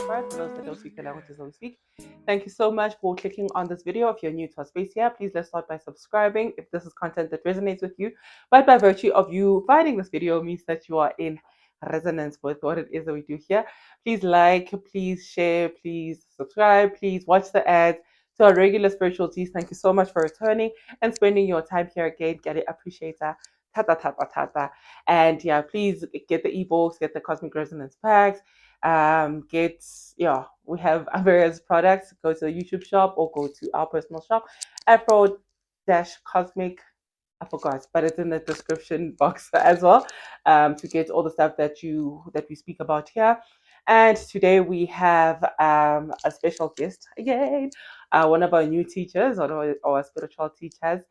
Word for those that don't speak the languages that we speak. Thank you so much for clicking on this video. If you're new to our space here, please let's start by subscribing if this is content that resonates with you. But by virtue of you finding this video means that you are in resonance with what it is that we do here. Please like, please share, please subscribe, please watch the ads. To our regular spiritual Thank you so much for returning and spending your time here again. Get it, appreciate that. Tata tata tata. And yeah, please get the ebooks, get the Cosmic Resonance packs. Get we have various products. Go to the YouTube shop or go to our personal shop, Afro Cosmic. I forgot, but it's in the description box as well, to get all the stuff that we speak about here. And today we have a special guest again, one of our new teachers or our spiritual teachers.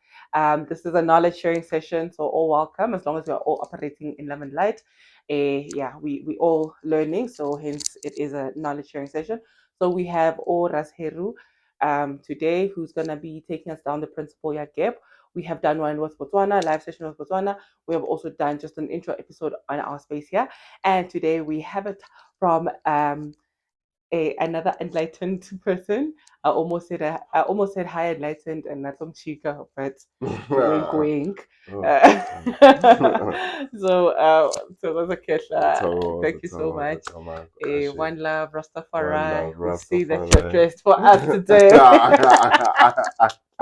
This is a knowledge sharing session, so all welcome as long as we are all operating in love and light. Yeah, we all learning, so hence it is a knowledge sharing session. So we have Oras Heru today, who's gonna be taking us down the principle ya gap. We have done one with Botswana, live session with Botswana. We have also done just an intro episode on our space here. And today we have it from another enlightened person. I almost said high enlightened and not some chica, but wink wink. So was a Kesha. Thank you so much. One love, Rastafari. We see that you're dressed for us today.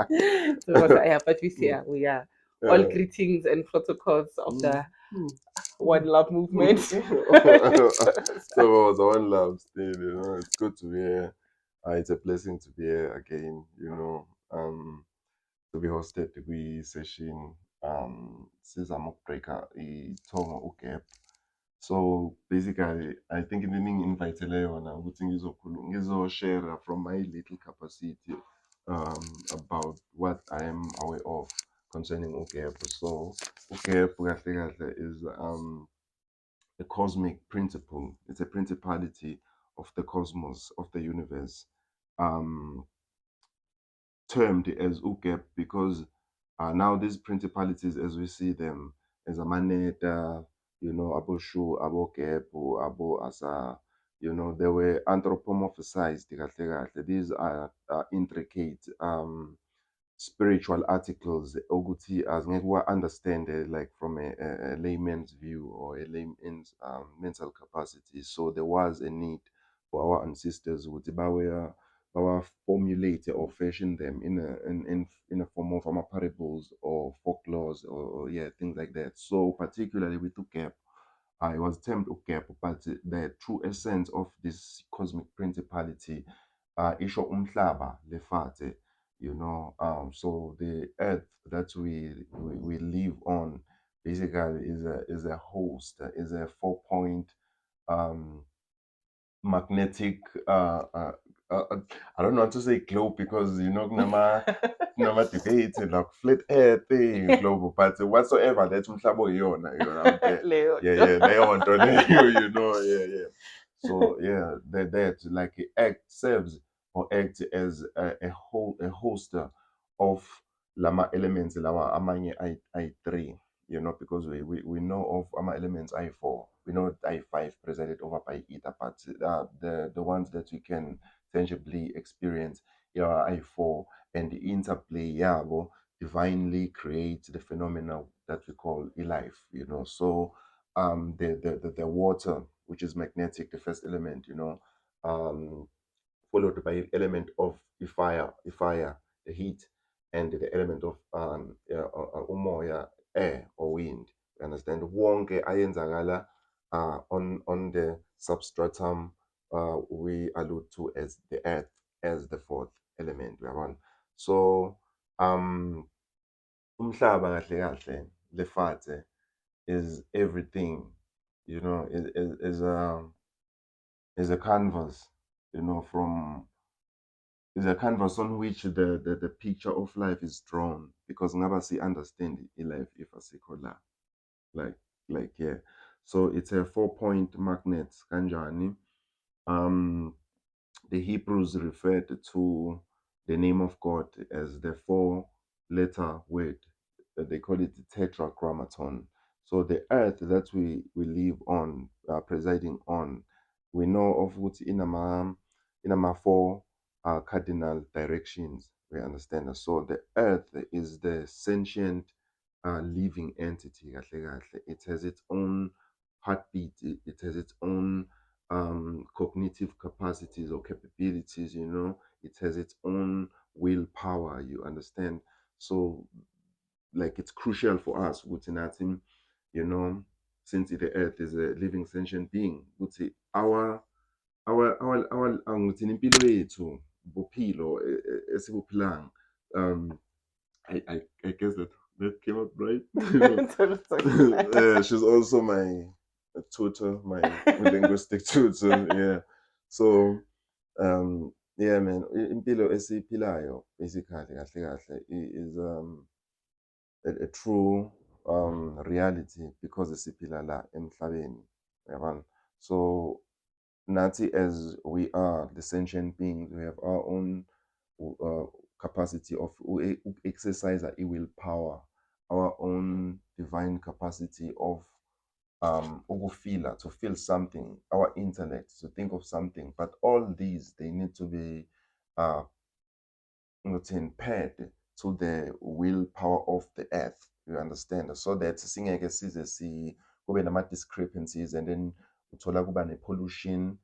Yeah, but we are all greetings and protocols of the One Love movement. So it was One Love still, it's good to be here. It's a blessing to be here again, to be hosted kwi-session sizama ukubreaka ithongo ugap. So basically I think invitele yona ukuthi ngizoshare from my little capacity about what I am aware of concerning ugap. So ugap kahle kahle is a cosmic principle. It's a principality of the cosmos, of the universe, termed as ugap because now these principalities, as we see them, as a maneta, abo shu, abo gap, abo asa, they were anthropomorphized. These are intricate spiritual articles ukuthi ngeke understand like from a layman's view or a layman's mental capacity. So there was a need for our ancestors ukuthi bawa formulate or fashion them in a form of parables or folklores or yeah, things like that. So particularly with ugap, it was termed ugap, but the true essence of this cosmic principality isho umhlaba lefate, so the earth that we live on basically is a host, is a 4 point magnetic I don't know how to say globe because kunama debates like flat earth globe, but whatsoever that umhlaba uyona leyo nto leyo, yeah. So yeah, that like it serves or act as a hoster of lama elements lawa amanye I3, because we know of ama elements I4, we know I5 presided over by ether, but the ones that we can tangibly experience, I4, and the interplay yabo divinely creates the phenomena that we call life, so the water, which is magnetic, the first element, followed by element of fire, the heat, and the element of umoya, air or wind. You understand? Wonke ayenzakala on the substratum we allude to as the earth as the fourth element. So umhlaba kahle kahle lefate is everything, is a canvas, from is a canvas on which the picture of life is drawn, because ngaba si understand life if asikho la, like yeah. So it's a 4 point magnet kanjani. The Hebrews referred to the name of God as the 4-letter word. They call it the tetragrammaton. So the earth that we live on, presiding on, we know of ukuthi inama four cardinal directions. We understand. So the earth is the sentient living entity. Kahle kahle. It has its own heartbeat. It has its own cognitive capacities or capabilities. It has its own willpower. You understand. So like it's crucial for us ukuthi nathi, you know, since the earth is a living sentient being, ukuthi our ngithini impilo yethu bophilo esibuphilang. I guess that came up right. She's also my tutor, my linguistic tutor. Yeah. So yeah, man, impilo esiphilayo basically kahle kahle is a true reality because siphila la emhlabeni. Yabona? So nathi as we are the sentient beings, we have our own uh, capacity of exercise a willpower, our own divine capacity of ukufila, to feel something, our intellect to think of something. But all these they need to be uh, paired to the willpower of the earth. You understand? So that singeke size kube nama-discrepancies, and then uthola kuba ne-pollution,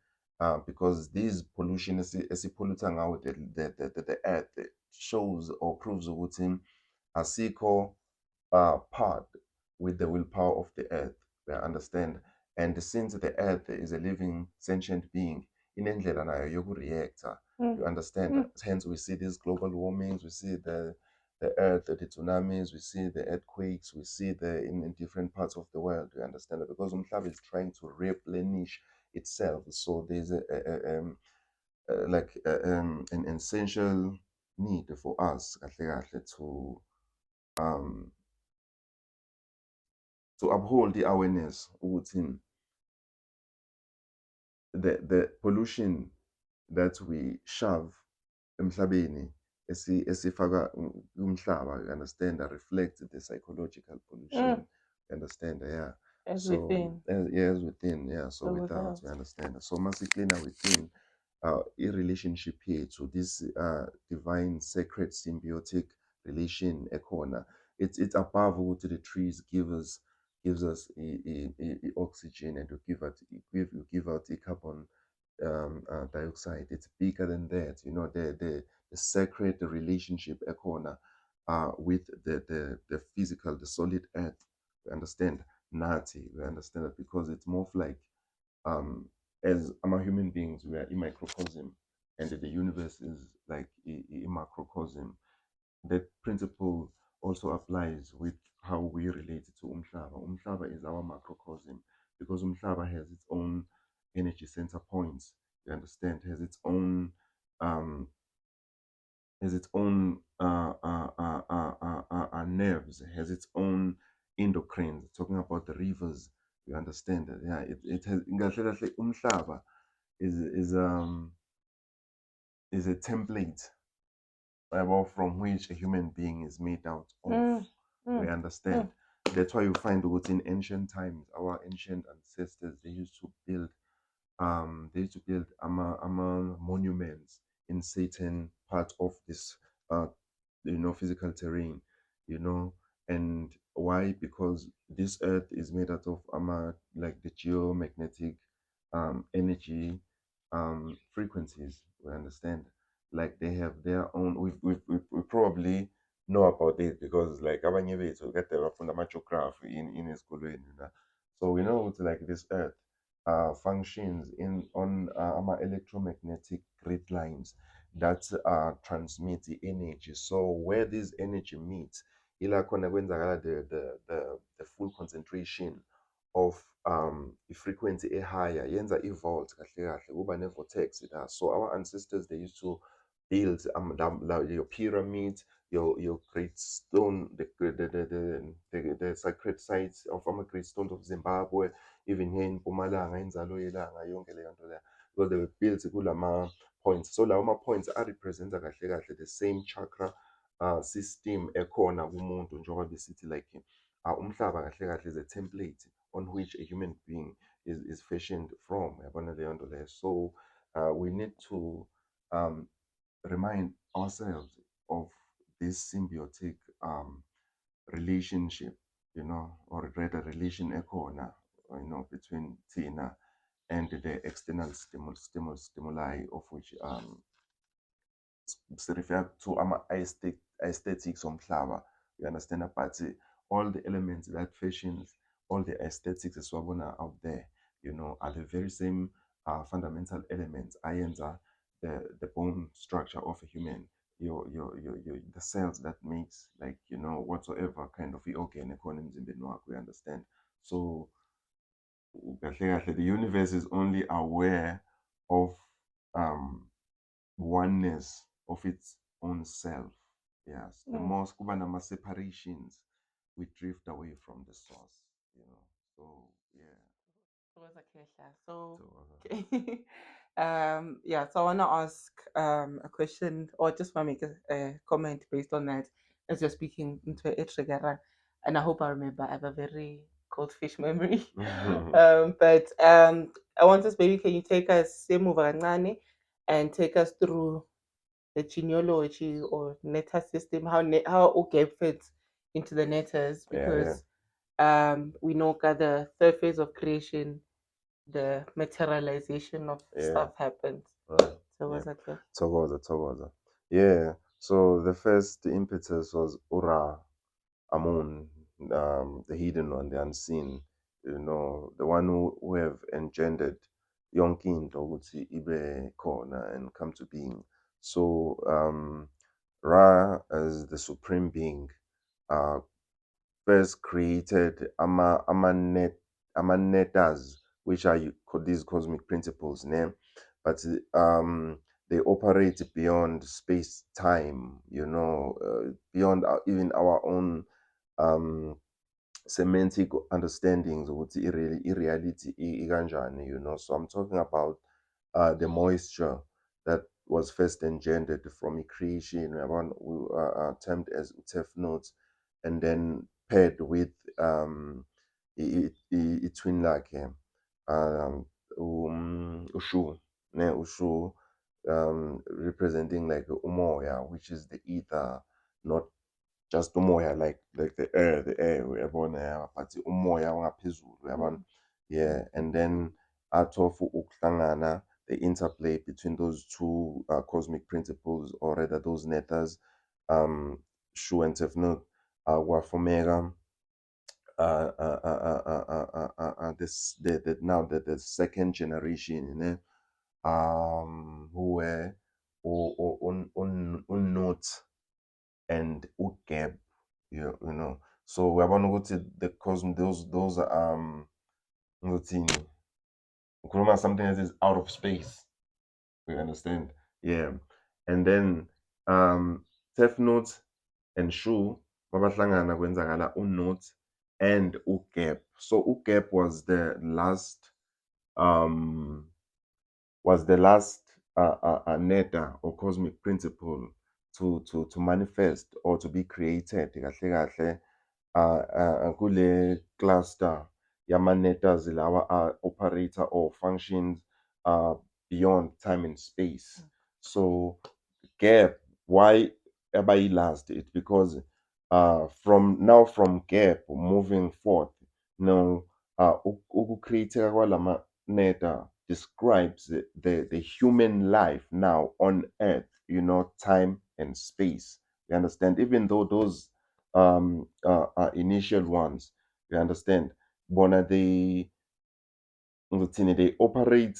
because these pollution esipollutha ngawo the earth shows or proves ukuthi asikho part with the willpower of the earth. You understand? And since the earth is a living sentient being, inendlela nayo yokureacta. You understand? Hence, we see these global warmings, we see the earth, the tsunamis, we see the earthquakes, we see in different parts of the world. You understand? Because Umhlaba is trying to replenish itself. So there's an essential need for us kahle kahle, um, to uphold the awareness ukuthi the pollution that we shove emhlabeni esifaka umhlaba, you understand, that reflects the psychological pollution. You understand? Yeah. As So within. as within, yeah. So So without, without. you understand. So masiklina within a relationship here to this divine sacred symbiotic relation ekhona. It's above what the trees gives us oxygen, and give out the carbon dioxide. It's bigger than that. The sacred relationship ekhona with the physical, the solid earth. We understand Nati. We understand that because it's more of like um, as human beings, we are a microcosm, and the universe is like a macrocosm. That principle also applies with how we relate to Umhlaba. Umhlaba is our macrocosm because Umhlaba has its own energy center points. You understand? Has its own nerves, has its own endocrines. Talking about the rivers, you understand that? Yeah, it has. Kahle kahle, Umhlaba is is a template from which a human being is made out of. We understand. That's why you find within ancient times, our ancient ancestors, they used to build monuments in certain part of this physical terrain, you know. And why? Because this earth is made out of like the geomagnetic energy frequencies. We understand, like they have their own. We probably know about this because like abanye bethu kade bafunda ama-geography in esikolweni, so we know it's like this earth functions on electromagnetic grid lines that transmit the energy. So where this energy meets, ila khona kwenzakala the full concentration of frequency higher, yenza i-volt kahle kahle, kuba ne-vortex la. So our ancestors, they used to build your pyramids, your great stone, the sacred sites of great stones of Zimbabwe, even here in Mpumalanga, inzalo yelanga, yonke leyo nto leyo, because they were built kulama points. So lawo ma-points representa kahle kahle the same chakra system ekhona kumuntu, njengoba besithi like umhlaba kahle kahle is a template on which a human being is fashioned from. Yabona leyo nto leyo. So we need to um, remind ourselves of this symbiotic relationship, or rather relation ekhona, between Tina and the external stimuli, of which refer to aesthetics somhlaba. You understand? But all the elements that fashions, all the aesthetics esiwabona out there, are the very same fundamental elements ayenza the bone structure of a human. The cells that makes, like, whatsoever kind of organ ekhona emzimbeni wakho. You understand? So kahle kahle, the universe is only aware of um oneness of its own self. Yes, the Mm. more kuba nama separations, we drift away from the source. So yeah. Thokoza Khehla. So, So okay. Yeah, so I want to ask a question, or just want to make a comment based on that, as you're speaking into it, Shigara, and I hope I remember. I have a very goldfish memory. But I want us, maybe, can you take us, Semu Varanani, and take us through the genealogy or netta system, how OGAB fits into the nettas, yeah. because we know that the third phase of creation, the materialization of Yeah. stuff happens. Right. So Yeah. was that clear? Togoza. Yeah. So the first impetus was Ura Amun, the hidden one, the unseen, the one who have engendered Yonkin Toguti Ibe Kona and come to being. So Ra, as the supreme being, uh, first created Amanetas, which are these cosmic principles, but they operate beyond space time, beyond even our own um, semantic understandings ukuthi reality ikanjani, So I'm talking about the moisture that was first engendered from creation, termed as Utef notes, and then paired with twin lakhe, Ushu, Ushu, representing like umoya, which is the ether, not just umoya, like the air uyabona, yeah, but umoya wangaphezulu uyabona. Yeah, and then out of ukuhlangana, the interplay between those two cosmic principles, or rather those nethers, Shu and Tefnut, kwafumeka this now the second generation, who were uNut and uGap, so uyabona ukuthi the cosmos, those ngikuthini, ukhuluma something that is out of space. You understand? Yeah. And then Tefnut and Shu babahlangana kwenzakala uNut and uGap. So uGap um was the last neta or cosmic principle to manifest or to be created kahle kahle kule cluster yama-netas lawa operator or functions uh, beyond time and space. So gap, why last? It's because from gap moving forth, no, ukucreator kwalama neta describes the human life now on earth, time and space. You understand? Even though those initial ones, you understand, bona they operate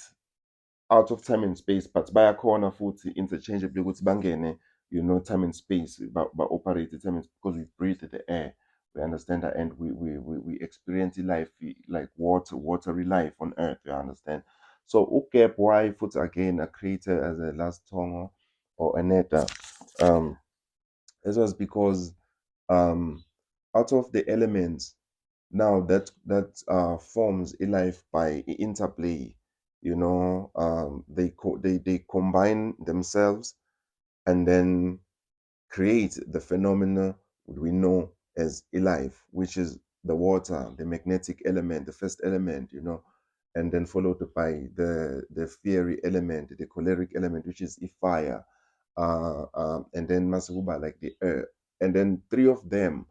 out of time and space, but bayakhona futhi interchangeably ukuthi bangene, time and space, operate time and because we breathe the air. We understand that, and we experience life like watery life on earth. You understand? So ukep, why futhi again a creator as a last tongue or a neta. This was because out of the elements now that forms a life by interplay, they combine themselves and then create the phenomena we know as a life, which is the water, the magnetic element, the first element, and then followed by the fiery element, the choleric element, which is fire, and then masuba like the earth, and then three of them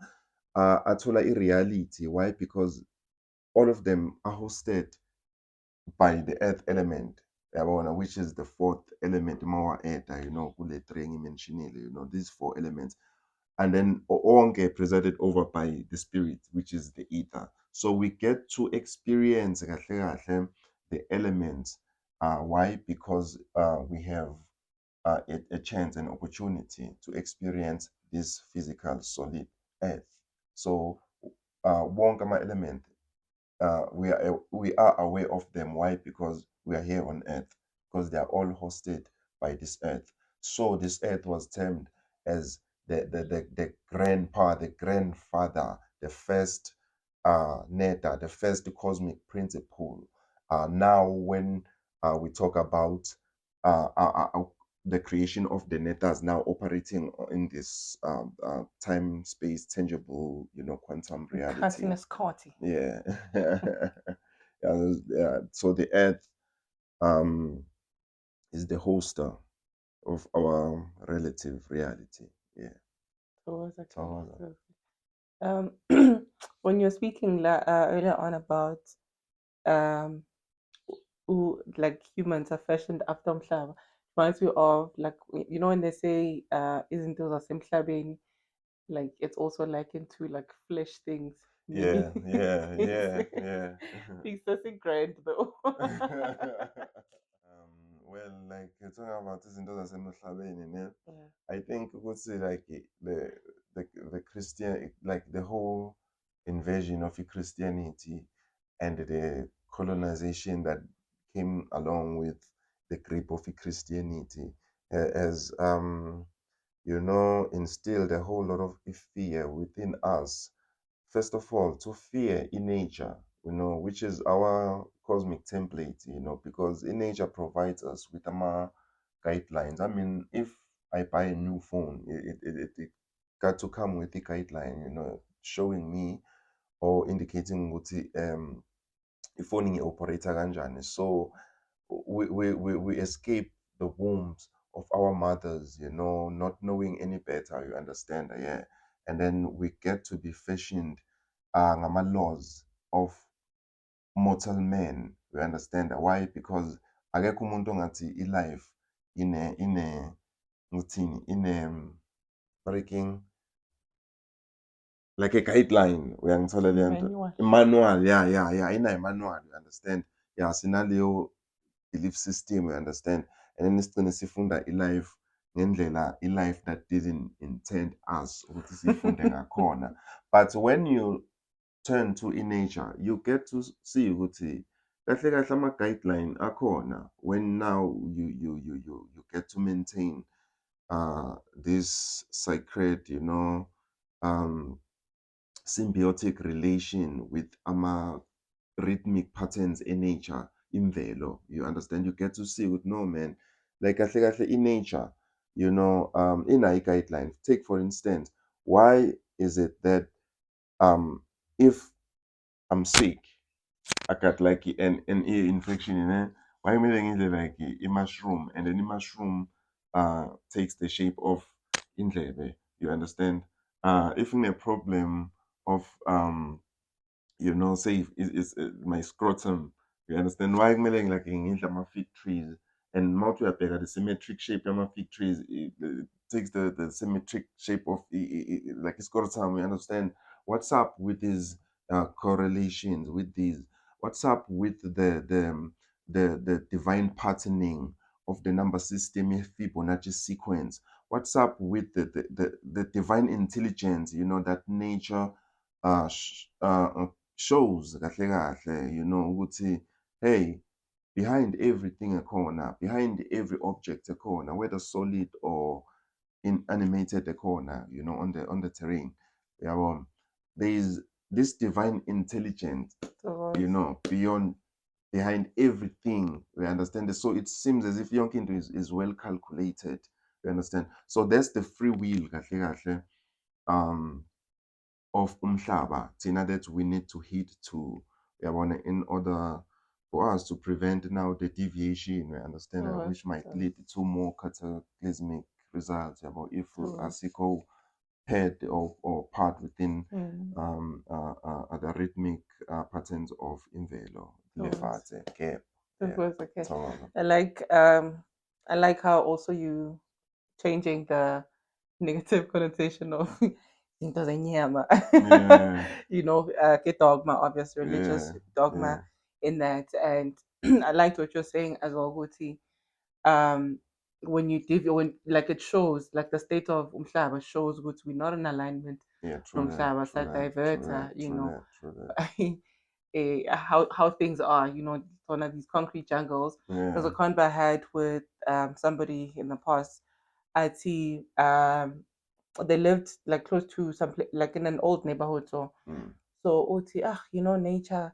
are athola reality. Why? Because all of them are hosted by the earth element, yabona, which is the fourth element, mawa ether, kule three engimentionile, these four elements, and then onke presided over by the spirit, which is the ether. So we get to experience kahle kahle the elements. Why? Because we have a chance, an opportunity to experience this physical solid earth. So wonke ama element, we are aware of them. Why? Because we are here on earth, because they are all hosted by this earth. So this earth was termed as the grandpa, the grandfather, the first neta, the first cosmic principle. Now when we talk about the creation of the netas now operating in this time space tangible, quantum reality. Continuous Carty. Yeah. Yeah. So the earth is the hoster of our relative reality. Yeah. So was So, okay. When you're speaking earlier on about um who like humans are fashioned after Umhlaba, reminds me of like when they say isn't those asemhlabeni, like it's also likened to like flesh things. yeah, yeah, yeah, It's yeah. it's such grand though. Well, like talking about this in those yeah. Yeah. I think we could say like the Christian, like the whole invasion of Christianity and the colonization that came along with the grip of Christianity has instilled a whole lot of fear within us. First of all, to fear in nature, which is our cosmic template, because in nature provides us with guidelines. I mean, if I buy a new phone, it got to come with a guideline, showing me or indicating what ifoni operator kanjani. So we escape the wombs of our mothers, not knowing any better, you understand, yeah. And then we get to be fashioned ngama-laws of mortal men, you understand why? Because akekho umuntu ongathi i-life ngithini, freaking like a guideline, uyangithola le nto, Manual. i-manual, yeah, ina-manual, you understand, yeah, sinaleyo belief system, you understand, and then sigcine sifunda i-life ngendlela i-life that didn't intend us ukuthi sifunde ngakhona. But when you turn to in nature, you get to see ukuthi kahle kahle ama-guideline akhona when now you get to maintain this sacred, um symbiotic relation with rhythmic patterns in nature, imvelo, you understand, you get to see with no man, like kahle kahle in nature, in a guideline. Take for instance, why is it that if I'm sick, I got like an ear infection, why am I like a mushroom, and then the mushroom takes the shape of indlebe, you understand? If in a problem of say if it's my scrotum, you understand why kumele like ngidla ama-fig trees, and mawuthi uyabheka the symmetric shape yama-fig trees, it takes the symmetric shape of like a scrotum, you understand? What's up with these correlations with these? What's up with the divine patterning of the number system, Fibonacci sequence? What's up with the divine intelligence, that nature shows kahle kahle, ukuthi hey, behind everything ekhona, behind every object ekhona, whether solid or inanimated ekhona, on the terrain, yabo, there is this divine intelligence, beyond, behind everything, we understand this. So it seems as if yonke into is well calculated, you understand. So that's the free will kahle kahle of umhlaba thina that we need to heed to, yabona, in order for us to prevent now the deviation, we understand, Oh, which might so- lead to more cataclysmic results. About if so- ASICO head or part within Mm. the rhythmic patterns of imvelo, lefatse, gap. Of course, okay. So, I like how also you changing the negative connotation of into the nyama. yeah, You know, get dogma, obvious religious yeah, dogma in that. And I liked what you're saying as well, Guti. Um, when you when like it shows, like the state of Umhlaba shows Guti, we're not in alignment yeah, from true that, Umhlaba, true sat that, true diverter, that, you true know. that, true that. How things are, you know, one of these concrete jungles. There's a Yeah, convo I had with somebody in the past. I see they lived like close to like in an old neighborhood. So Oti, you know, nature,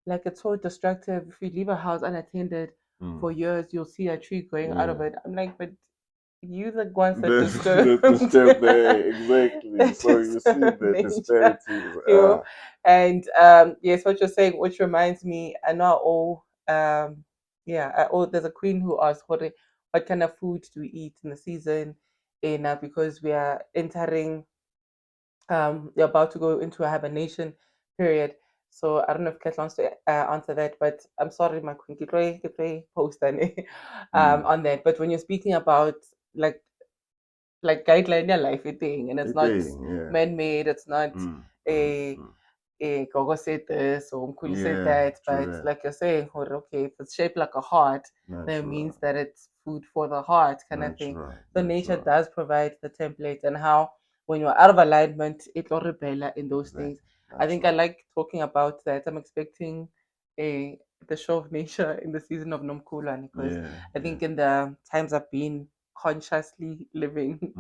like it's so destructive. If you leave a house unattended for years, you'll see a tree growing out of yeah. it. I'm like, but you the ones that The disturbed step there, exactly. that So you see disturbed the nature, disparities. you know. And yes, what you're saying, which reminds me, I know all there's a queen who asked what kind of food do we eat in the season, and because we are entering you're about to go into a hibernation period. So I don't know if Kat wants to answer that, but I'm sorry, my queen, Kitwe post on that. But when you're speaking about like guideline your life thing, and it's not Yeah. man-made, it's not a Mm. Gogo said this or Mkulu said Yeah, that, true but that. like you're saying, okay, if it's shaped like a heart, then it Natural. means that it's food for the heart kind of thing. Natural. So nature Natural. does provide the template, and how when you're out of alignment, it will rebel in those Exactly. things. I think I Natural. like talking about that. I'm expecting a the show of nature in the season of Nomkulani because Yeah. I think in the times I've been consciously living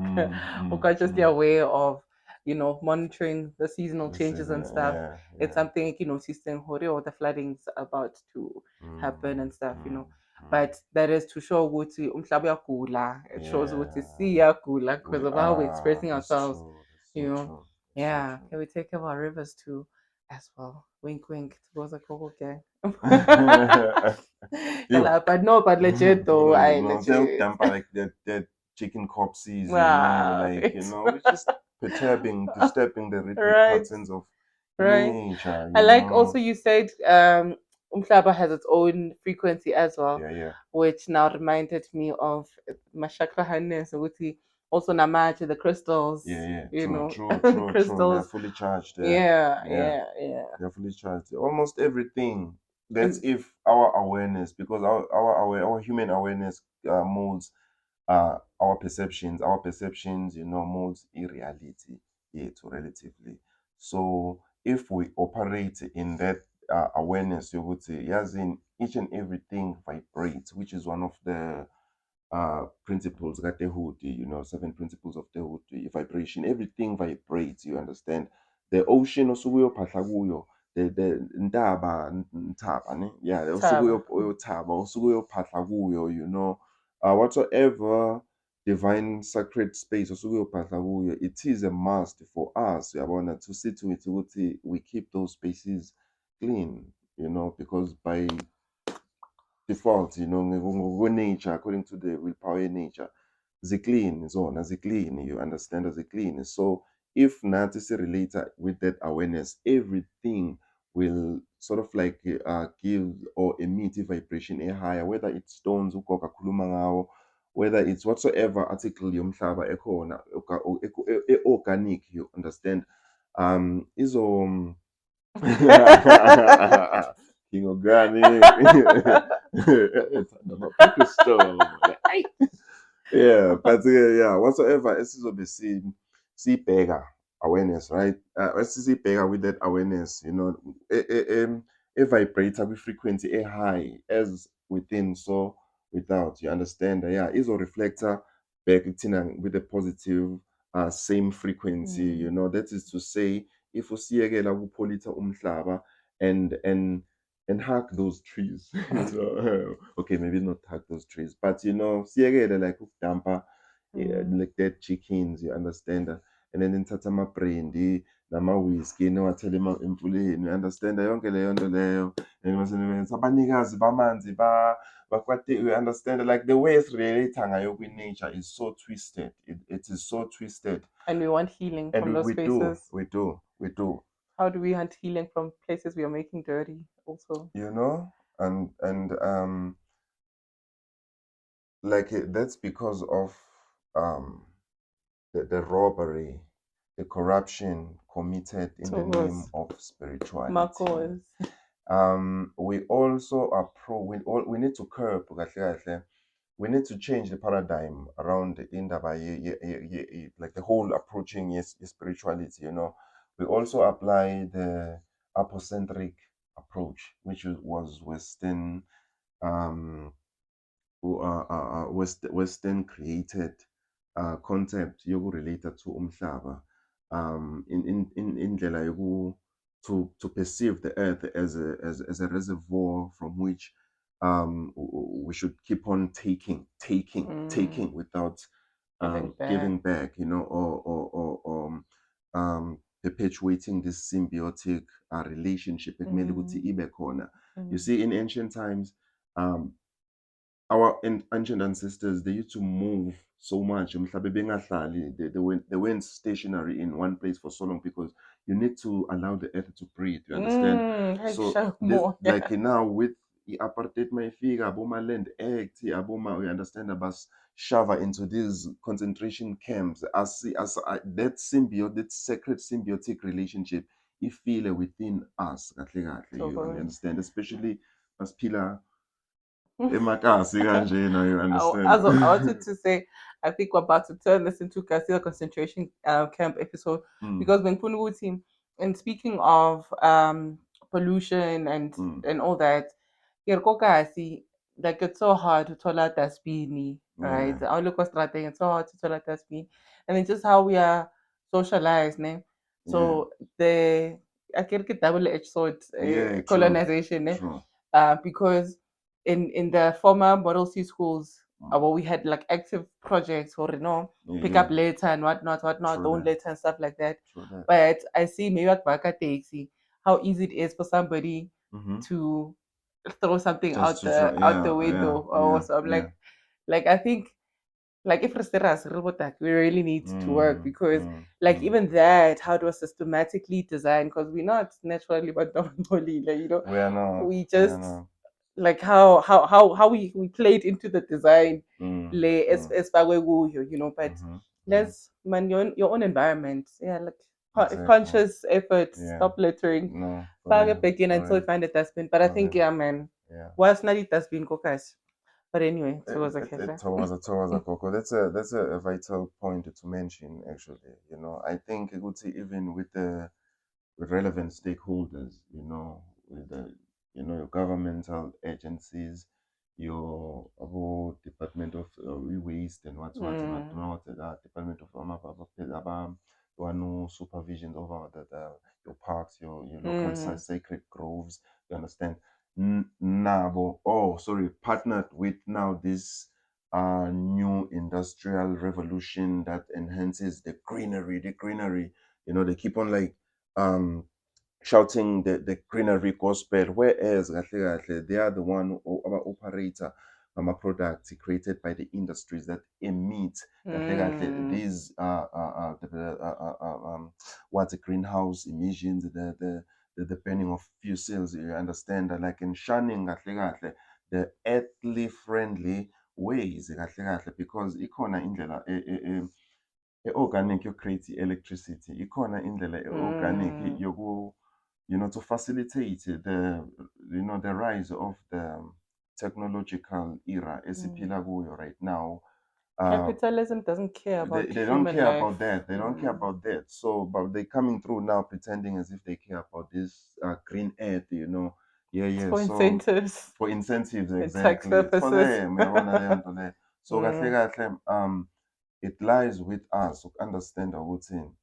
or Mm. consciously aware of, you know, monitoring the seasonal This changes is and stuff. It's yeah. something, you know, system or the flooding's about to happen and stuff, you know. But that is to show ukuthi umhlaba uyagula. It shows ukuthi siyagula because We of how we're are. expressing That's ourselves, true. That's you so know. true. That's so Yeah. true. Can we take care of our rivers too as well? Wink wink towards the Coco gang. You But no, but legit though, I no, they'll legit. dump like dead chicken corpses, Wow. like which is perturbing, disturbing the rhythmic Right. patterns of Right. nature, I like also you said Umhlaba has its own frequency as well, Yeah. which now reminded me of Mashakra Hannes, also Namaje, the crystals, Yeah. you know, True. They're crystals. fully charged there. Yeah. They're fully charged. Almost everything. That's And if our awareness, because our human awareness molds our perceptions. Our perceptions, molds reality, to relatively. So if we operate in that awareness, you would say, yes, in each and everything vibrates, which is one of the principles that the 7 principles of the vibration. Everything vibrates, you understand. The ocean osuke uyophahla kuyo, the ntaba nthaba ne, yeah, Taba. usuke uyophahla kuyo, whatsoever divine sacred space osuke uyophahla kuyo, it is a must for us, uyabona, to see to it ukuthi we keep those spaces clean, because by default, nature, according to the willpower in nature, ziclean zona, ziclean, you understand, ziclean. So if not is related with that awareness, everything will sort of like give or emit a vibration a higher, whether it's stones, ugoga khuluma ngawo, whether it's whatsoever article yomhlaba ekhona, organic, you understand. Izo Ingogani. Pakistan. Yeah, but yeah, whatsoever esizobe sibheka awareness, right? Sibheka with that awareness, a vibrator with frequency a high as within, so without, you understand? Yeah, is a reflector back with a positive same frequency, that is to say, if usiyekela ukupholisa umhlaba and hug those trees. Okay, maybe not hug those trees, but siyekele like ukudampa like dead chickens, you understand? And then nithatha amabrendi nama-whiskey niwathele emfuleni, you understand? Yonke leyo nto leyo abanikazi bamanzi you understand, like the way esirelate ngayo kwi-nature is so twisted. It is so twisted. And we want healing from And those spaces. we do. How do we want healing from places we are making dirty also? You know, and like that's because of the robbery, the corruption committed in the name of spirituality. Marcos. We also are we need to curb we need to change the paradigm around the indaba like the whole approaching spirituality, you know. We also apply the apocentric approach, which was Western Western created concept yokurelate to umhlaba, in indlela to perceive the earth as a reservoir from which we should keep on taking without giving back, you know, or perpetuating this symbiotic relationship. You see, in ancient times, our ancient ancestors, they used to move so much. They weren't stationary in one place for so long because you need to allow the earth to breathe. You understand? So like now with the apartheid mayfika, Aboma Land Act, Aboma, we understand about shava into these concentration camps. That symbiote, that sacred symbiotic relationship, if feel within us, you understand, especially as pillar. You understand? I wanted to say, I think we're about to turn this into a concentration camp episode because when Punugu and speaking of pollution and all that, like it's so hard to tolerate dasbini, right? I look at it's so hard to tolerate dasbini, and it's just how we are socialized, ne? So the I get double-edged sword colonization, ne? Because in the former Model C schools, where we had like active projects or pick up later and whatnot, don't later and stuff like that. But I see maybe at Baka Taxi how easy it is for somebody to throw something out the window or so. Like I think like if we really need to work because even that how to systematically design because we're not naturally but normally we just like how we played into the design as far but let's man your own environment conscious effort, stop littering, back in until you find a dustbin. But I think what's not it dustbin cookies. But anyway, it was Coco. That's a vital point to mention actually. You know, I think it would see even with the relevant stakeholders, you know, with the your governmental agencies, your Department of Waste and what Department of one supervision over your parks, your local sacred groves. You understand? Partnered with now this new industrial revolution that enhances the greenery. You know, they keep on like shouting the greenery gospel, whereas they are the one our operator products created by the industries that emit these what's the greenhouse emissions, the burning of fuels, you understand, like in shunning the earthly friendly ways because ikhona indlela organic create electricity, ikhona indlela organic to facilitate the rise of the technological era esiphila kuyo right now. Capitalism doesn't care about they don't care about that. They don't care about that. So, but they're coming through now pretending as if they care about this green earth, you know. For incentives. For incentives, exactly. Tax purposes. For them, so it lies with us to understand our routine.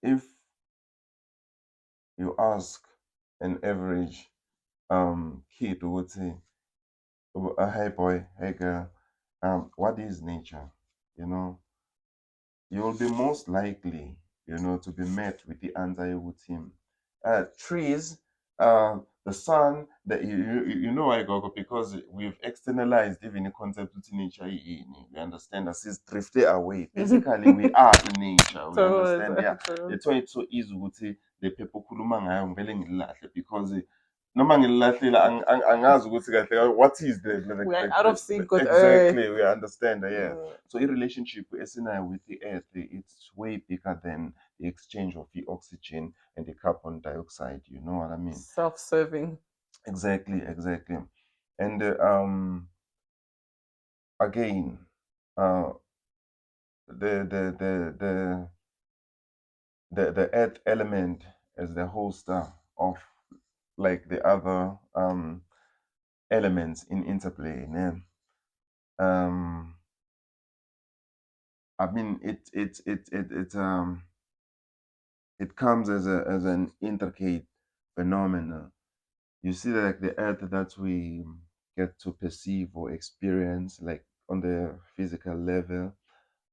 If you ask an average kid would say, hey boy, hey girl, what is nature? You know, you'll be most likely, to be met with the answer with him. Trees, the sun, you know why, Gogo, because we've externalized even the concept of nature. We understand that it's drifted away. Physically, we are in nature. We So, understand. Yeah, so that's why it's so easy to the people khuluma ngayo ngivele ngilahle because noma ngilahlile angazi ukuthi kahle what is we're out of sync with Earth. exactly we understand yeah. Mm. So in relationship esinayo with the earth, it's way bigger than the exchange of the oxygen and the carbon dioxide, you know what I mean? Self-serving. Exactly, exactly. And again, uh, the the earth element as the hoster of like the other elements in interplay. Yeah. Um, I mean, it comes as an intricate phenomena. You see, like the earth that we get to perceive or experience, like on the physical level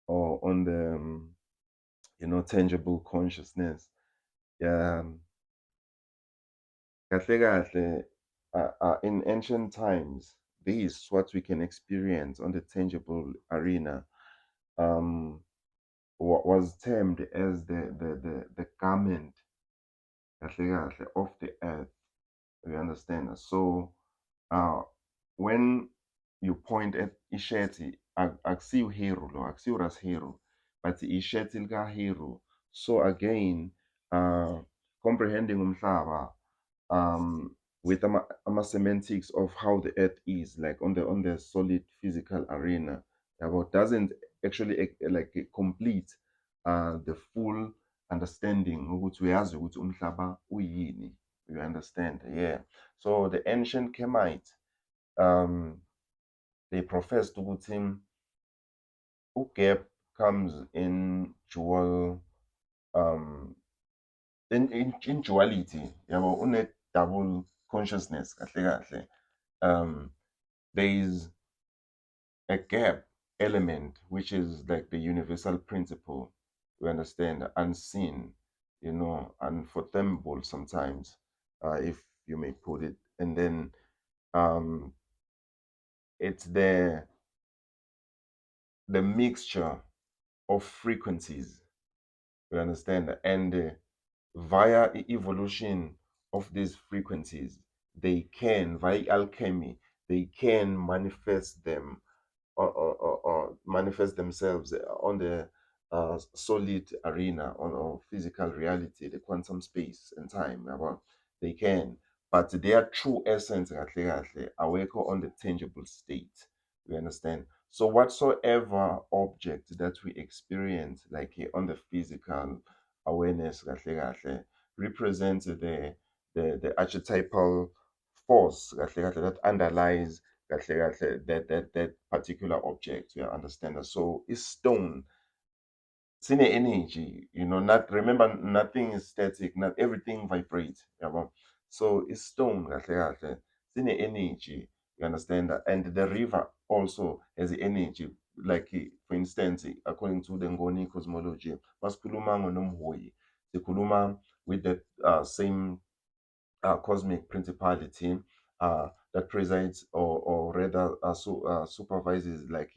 or on the tangible consciousness. Yeah, kahle kahle, in ancient times, this what we can experience on the tangible arena. Um, what was termed as the garment kahle kahle, of the earth. You understand? So uh, when you point at ishethi, akusiyo hero lo, akusiyo ras hero, but ishethi lika hero. So again, comprehending umhlaba with semantics of how the earth is, like on the solid physical arena, about doesn't actually like complete the full understanding ukuthi uyazi ukuthi umhlaba uyini. You understand? Yeah. So the ancient Kemite, they professed ukuthi ugap comes in dual um in duality, yabo, une double consciousness kahle kahle. There is a gap element which is like the universal principle, we understand, unseen, unfathomable sometimes, if you may put it. And then um it's the mixture of frequencies, you understand, and via evolution of these frequencies, they can, via alchemy, they can manifest them or manifest themselves on the solid arena, on physical reality, the quantum space and time. They can, but their true essence kahle kahle, awekho on the tangible state. We understand. So whatsoever object that we experience, like on the physical awareness, kahle kahle, represents the archetypal force kahle kahle, that underlies kahle kahle that particular object. You understand? So is stone sine energy, not, remember, nothing is static, not everything vibrates. So it's stone kahle kahle, sine energy. You understand that? And the river also has energy. Like for instance, according to the Ngoni cosmology, masikhuluma ngonomhoyi, sikhuluma with the same cosmic principality that presides, or rather supervises, like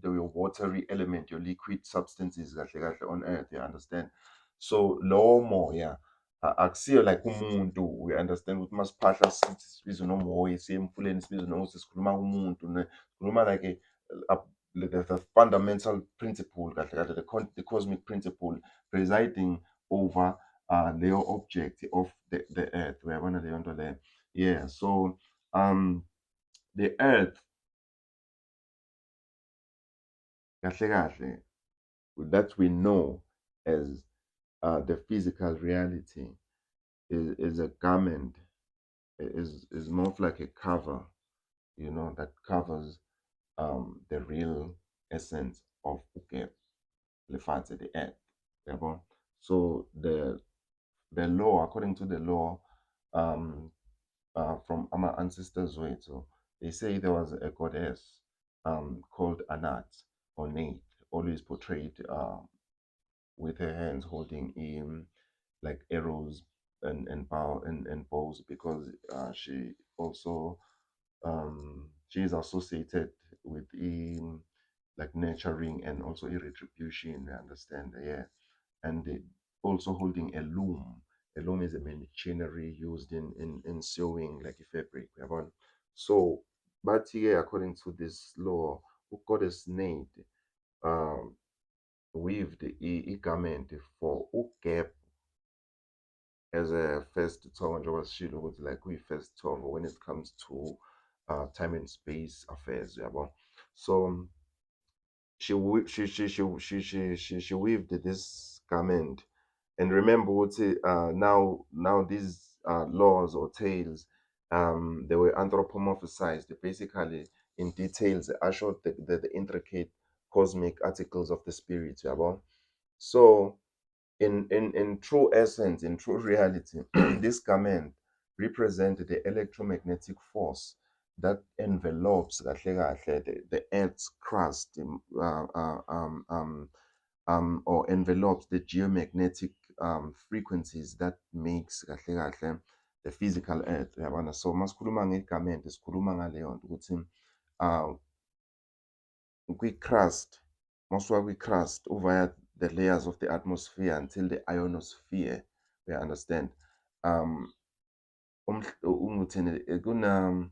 your watery element, your liquid substances kahle kahle on earth, you understand? So lowo moya akusiyo like umuntu, we understand ukuthi masiphahla sibize nomoya, siye emfuleni sibize nomoya, sikhuluma umuntu sikhuluma like the fundamental principle kahle kahle, the cosmic principle presiding over leyo object of the earth. Uyabona leyo nto leyo? Yeah. So the earth kahle kahle, that we know as the physical reality, is a garment, is more of like a cover, that covers the real essence of Ukep, Lefatse, the earth. Yabo? So the law, according to the law, um, from our ancestors' way, so they say there was a goddess called Anat, or Nate, always portrayed with her hands holding like arrows and bows because she also she is associated with like nurturing and also retribution. You understand? Yeah, and also holding a loom. A loom is a machinery used in sewing like a fabric. Yabona? So, but yeah, according to this law, goddess Nade um, weaved garment for ugep as a first tongue njengoba sishilo ukuthi like kuyi-first tongue when it comes to time and space affairs yabo. So she weaved this garment. And remember what now these laws or tales they were anthropomorphized basically in details. I showed the intricate cosmic articles of the spirit yabo. So in true essence, in true reality, this garment represents the electromagnetic force that envelopes kahle kahle the Earth's crust, or envelopes the geomagnetic frequencies that makes kahle kahle the physical Earth. Uyabona? So masikhuluma ngegament sikhuluma ngaleyo nto ukuthi uh, kwi-crust, masuka kwi-crust via the layers of the atmosphere until the ionosphere. We understand. Um, unguthini,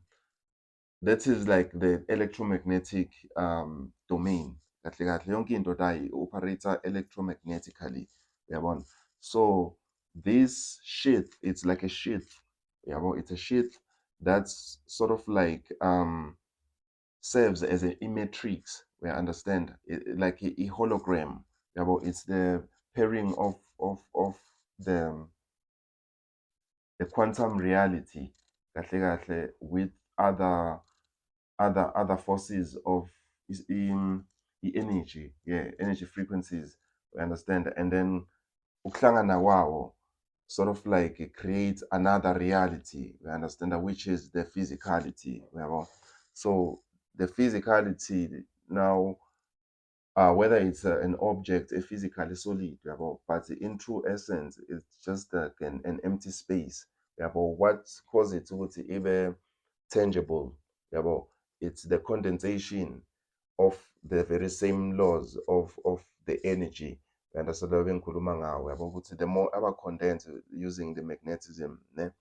that is like the electromagnetic domain. Kahle kahle yonke into la operator electromagnetically. Uyabona? So this sheath, it's like a sheath. Uyabo? It's a sheath that's sort of like serves as an matrix. We understand like a hologram. Yabo, it's the pairing of the the quantum reality kahle kahle with other forces of in the energy, yeah, energy frequencies. We understand, and then ukuhlangana wawo sort of like it creates another reality. We understand that, which is the physicality. Uyabo? So the physicality now, whether it's an object, a physically solid, yabo, but in true essence, it's just like an empty space. Yabo. What causes it to be tangible? Yabo? It's the condensation of the very same laws of the energy. We understand that when ngikhuluma ngawo, yabo, ukuthi the more aba condensed using the magnetism, ne,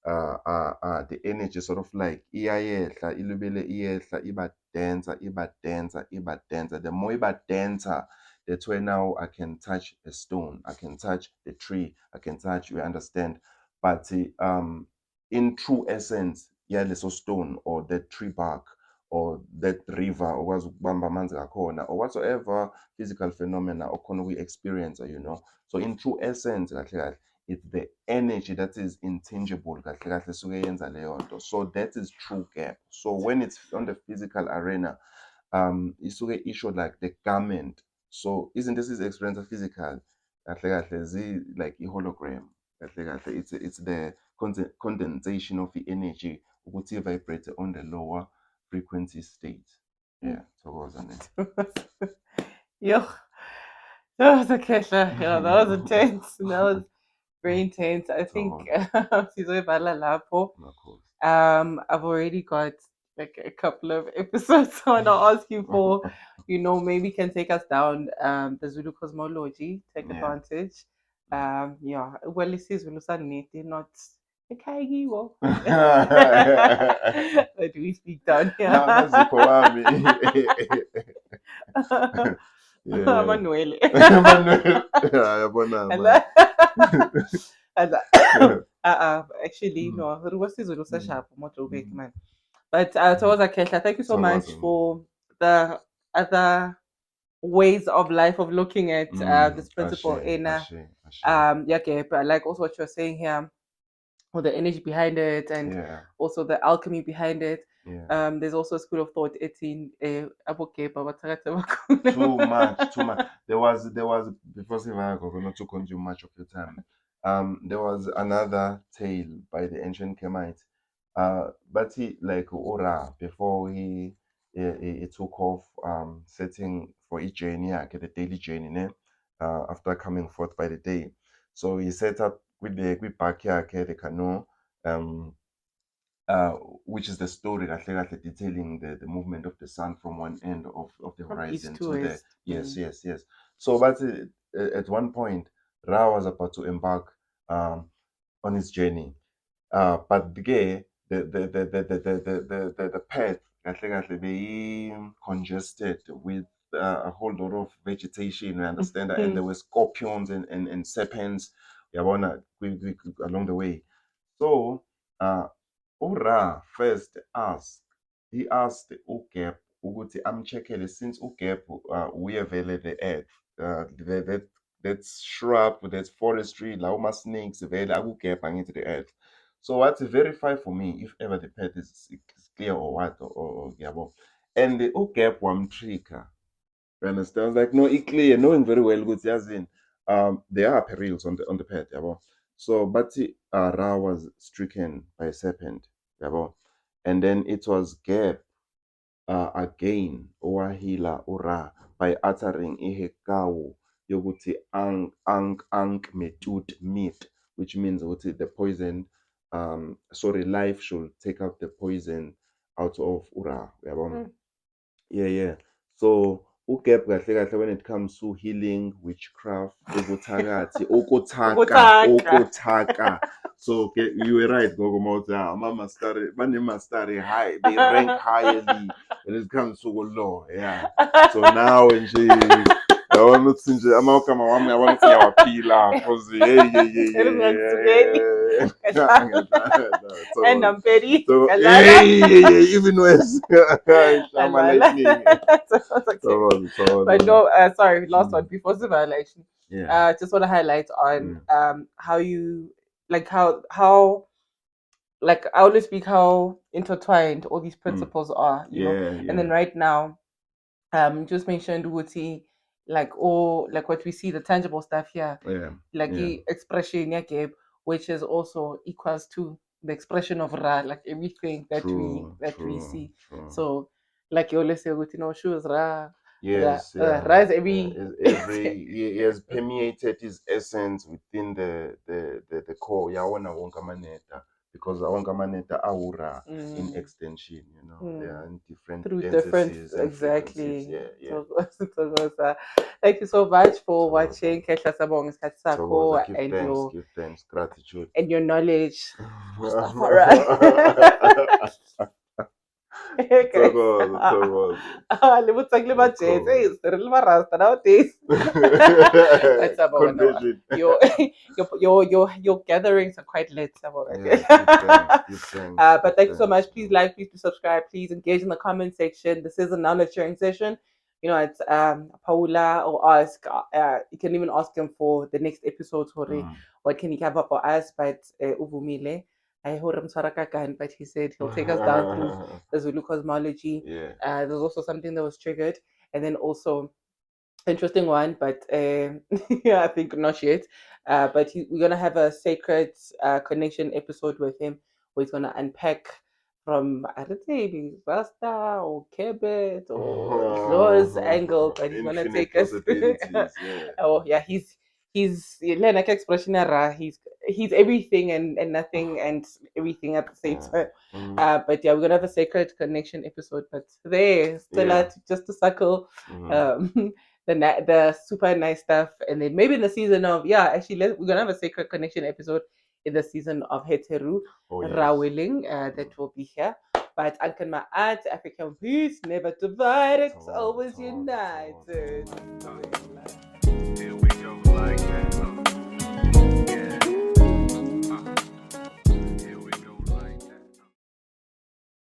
the energy sort of like iyayehla ilubile iyehla iba denser iba denser iba denser. The more iba denser, that's where now I can touch a stone, I can touch the tree, I can touch, you understand. But in true essence yaleso stone or that tree bark or that river okwazi ukubamba amanzi ngakhona or whatsoever physical phenomena okhona we-experience, you know. So in true essence kahle kahle it's the energy that is intangible kahle kahle esuke yenza leyo nto. So that is true gap. So when it's on the physical arena, isuke isho like the garment. So isn't this experience physical kahle kahle like a hologram kahle kahle. It's the condensation of the energy ukuthi vibrate on the lower frequency state. Yeah, thokoza ne. Yo, that was a kesha. Yeah, that was intense. That was very intense. I think Sizoebala Lapo. Of course. I've already got like a couple of episodes. I want to ask you for, maybe can take us down the Zulu cosmology, take Yeah. advantage. Yeah, well, this is Zulu Sanete, not the Kaigiwo. But we speak down here. Amaziko wami. Yeah. Manuel. Manuel. Yabona Actually, no, Ruwa Sizulu Sashapo, Moto man. But Tawaza Kesha, thank you so much for the other ways of life of looking at this principle in but like also what you're saying here, or the energy behind it, and also the alchemy behind it. Yeah. There's also a school of thought 18 too much. There was before Sivago, not to consume much of your time. There was another tale by the ancient Kemites. But he like Ora before he took off setting for each journey, get the daily journey, after coming forth by the day. So he set up with the backyard, the canoe, um, which is the story detailing the movement of the sun from one end of the From east horizon to to the west. yes. So, but at one point, Ra was about to embark on his journey. But the path be congested with a whole lot of vegetation. You understand that, and there were scorpions and serpents. Yabona, along the way. So, Ura first asked, he asked uGap ukuthi amcheckele since uGap uyevele the earth, that shrub, that forestry, lawo ma-snakes vele akuGap angithi the earth. So what to verify for me if ever the path is clear or what or yabo. And the uGap wamtrigger. You understand? I was like, no, it clear, knowing very well good yazin. There are perils on the path, yabo. So Bati Ra was stricken by a serpent, yabo. And then it was Geb again, Owahila Ura, by uttering ihekawu yoguti ang metut meat, which means ukuthi the poison, life should take out the poison out of Ura, yabo. Yeah. So uGap kahle kahle when it comes to healing, witchcraft, ubuthakathi, ukuthaka. So you were right, Gogo Mota. Mama started, Manima started high. They rank highly when it comes to law. Yeah. So now when she yabona ukuthi nje amagama wami yabona ukuthi ngiyawaphila cause And I'm Betty. so even worse. Shama lightning. But no, sorry, last one before the violation. Yeah. Just want to highlight on how you like how like I always speak how intertwined all these principles are, you know. And then right now, just mentioned Wuti, like what we see, the tangible stuff here, the expression Gabe, which is also equals to the expression of Ra, like everything that we see. True. So like you always say, Wuti no shoes Ra. Yes, Ra is he has permeated his essence within the core. Yawona wonka maneta. Because wonka maneta aura in extension, you know, they are in different through densities different exactly. Yeah. Thank you so much for watching Kesha Sabong and give thanks, gratitude. And your knowledge. Your gatherings are quite lit. But thank you so much. Please like, please subscribe, please engage in the comment section. This is a knowledge sharing session. You know, it's Paula or ask. You can even ask him for the next episode. What can he cover for us? But Uvumile. I heard him but he said he'll take us down through the Zulu cosmology. There's also something that was triggered, and then also interesting one, but I think not yet. But we're gonna have a sacred connection episode with him, where he's gonna unpack from I don't know maybe Rasta or Kebet or Law's angle, but he's gonna take us. Oh yeah, he's like expression he's everything and nothing and everything at the same time. But yeah, we're gonna have a sacred connection episode. But there, still just to circle the super nice stuff, and then maybe in the season of we're gonna have a sacred connection episode in the season of Heteru Raweling that will be here. But Uncle Ma'at, African peace, never divided, always united. Here we go like that.